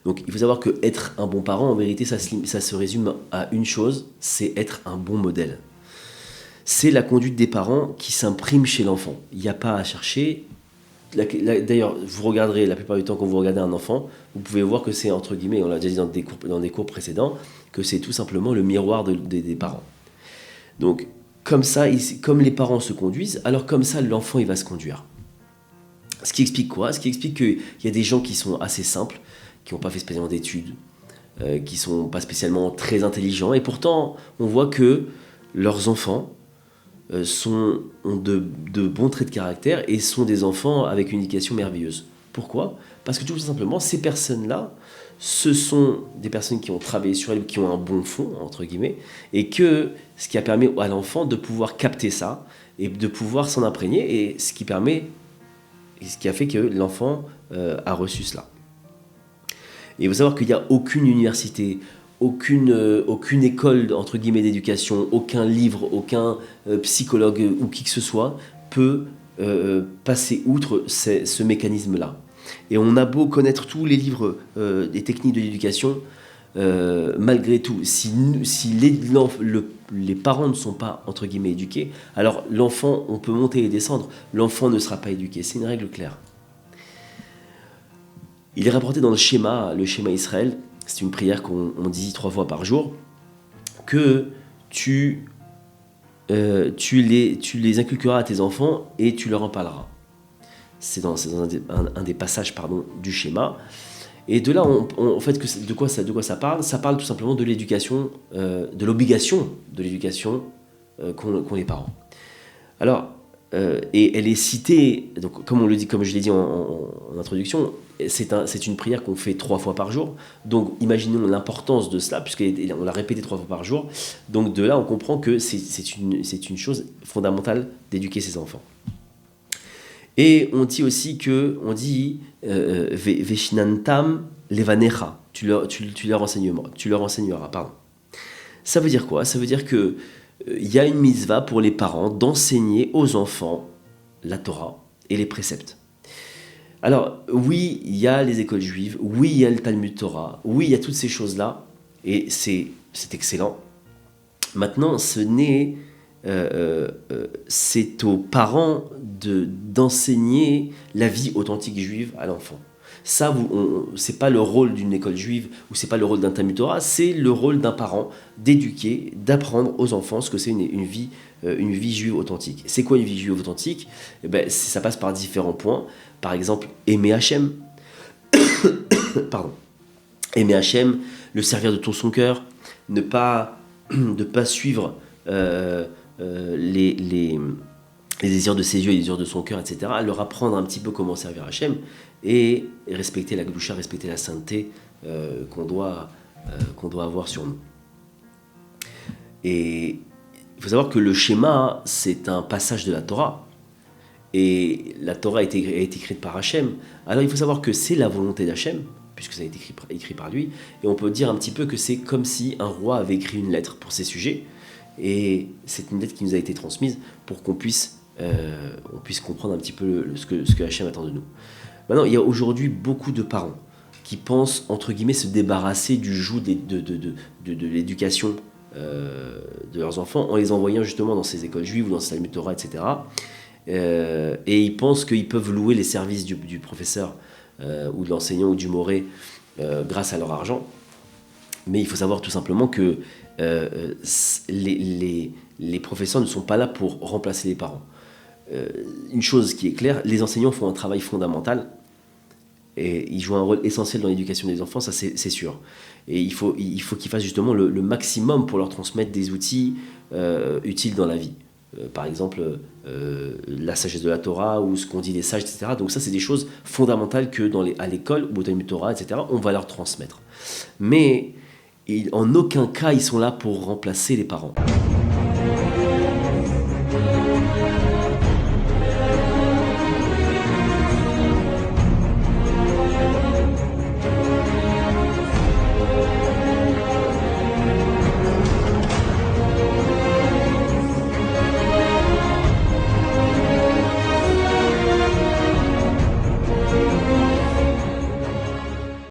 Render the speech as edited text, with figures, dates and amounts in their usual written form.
Donc il faut savoir que être un bon parent, en vérité, ça se résume à une chose, c'est être un bon modèle. C'est la conduite des parents qui s'imprime chez l'enfant. Il n'y a pas à chercher. D'ailleurs, vous regarderez, la plupart du temps, quand vous regardez un enfant, vous pouvez voir que c'est, entre guillemets, on l'a déjà dit dans des cours précédents, que c'est tout simplement le miroir des parents. Donc, comme ça, comme les parents se conduisent, alors comme ça, l'enfant, il va se conduire. Ce qui explique quoi? Ce qui explique qu'il y a des gens qui sont assez simples, qui n'ont pas fait spécialement d'études, qui ne sont pas spécialement très intelligents, et pourtant, on voit que leurs enfants ont de bons traits de caractère et sont des enfants avec une éducation merveilleuse. Pourquoi? Parce que tout simplement, ces personnes-là, ce sont des personnes qui ont travaillé sur elles, qui ont un bon fond, entre guillemets, et que ce qui a permis à l'enfant de pouvoir capter ça et de pouvoir s'en imprégner, et ce qui a fait que l'enfant a reçu cela. Et il faut savoir qu'il n'y a aucune université, aucune école entre guillemets d'éducation, aucun livre, aucun psychologue ou qui que ce soit peut passer outre ce mécanisme-là. Et on a beau connaître tous les livres des techniques de l'éducation, malgré tout, si les parents ne sont pas entre guillemets éduqués, alors l'enfant, on peut monter et descendre, l'enfant ne sera pas éduqué. C'est une règle claire. Il est rapporté dans le schéma Israël, c'est une prière qu'on dit 3 fois par jour, que tu les inculqueras à tes enfants et tu leur en parleras. C'est dans un des passages du schéma. Et de là, en fait, de quoi ça parle? Ça parle tout simplement de l'éducation, de l'obligation de l'éducation qu'ont les parents. Alors, et elle est citée, donc, comme je l'ai dit en introduction, c'est une prière qu'on fait 3 fois par jour. Donc imaginons l'importance de cela, puisqu'on l'a répété 3 fois par jour. Donc de là, on comprend que c'est une chose fondamentale d'éduquer ses enfants. Et on dit aussi Veshinantam levanecha, tu leur enseigneras. Pardon. Ça veut dire quoi? Ça veut dire que il y a une mitzvah pour les parents d'enseigner aux enfants la Torah et les préceptes. Alors, oui, il y a les écoles juives, oui, il y a le Talmud Torah, oui, il y a toutes ces choses-là, et c'est excellent. Maintenant, c'est aux parents d'enseigner la vie authentique juive à l'enfant. Ça, c'est pas le rôle d'une école juive ou c'est pas le rôle d'un Talmud Torah, c'est le rôle d'un parent d'éduquer, d'apprendre aux enfants ce que c'est une vie juive authentique. C'est quoi une vie juive authentique? Ça passe par différents points. Par exemple, aimer Hachem. Pardon. Aimer Hachem, le servir de tout son cœur, ne pas suivre les désirs de ses yeux et les désirs de son cœur, etc. Leur apprendre un petit peu comment servir Hachem et respecter la Gdusha, respecter la sainteté qu'on doit avoir sur nous. Et il faut savoir que le schéma, c'est un passage de la Torah. Et la Torah a été écrite par Hachem. Alors il faut savoir que c'est la volonté d'Hachem, puisque ça a été écrit par lui. Et on peut dire un petit peu que c'est comme si un roi avait écrit une lettre pour ses sujets. Et c'est une lettre qui nous a été transmise pour qu'on puisse comprendre un petit peu ce que Hachem attend de nous. Maintenant, il y a aujourd'hui beaucoup de parents qui pensent, entre guillemets, se débarrasser du joug de l'éducation de leurs enfants en les envoyant justement dans ces écoles juives ou dans ces Talmud Torah, etc. Et ils pensent qu'ils peuvent louer les services du professeur ou de l'enseignant ou du moré grâce à leur argent. Mais il faut savoir tout simplement que les professeurs ne sont pas là pour remplacer les parents. Une chose qui est claire, les enseignants font un travail fondamental et ils jouent un rôle essentiel dans l'éducation des enfants, ça c'est sûr. Et il faut qu'ils fassent justement le maximum pour leur transmettre des outils utiles dans la vie. Par exemple, la sagesse de la Torah ou ce qu'on dit des sages, etc. Donc ça, c'est des choses fondamentales que à l'école ou au Talmud Torah, etc., on va leur transmettre. Mais en aucun cas, ils sont là pour remplacer les parents.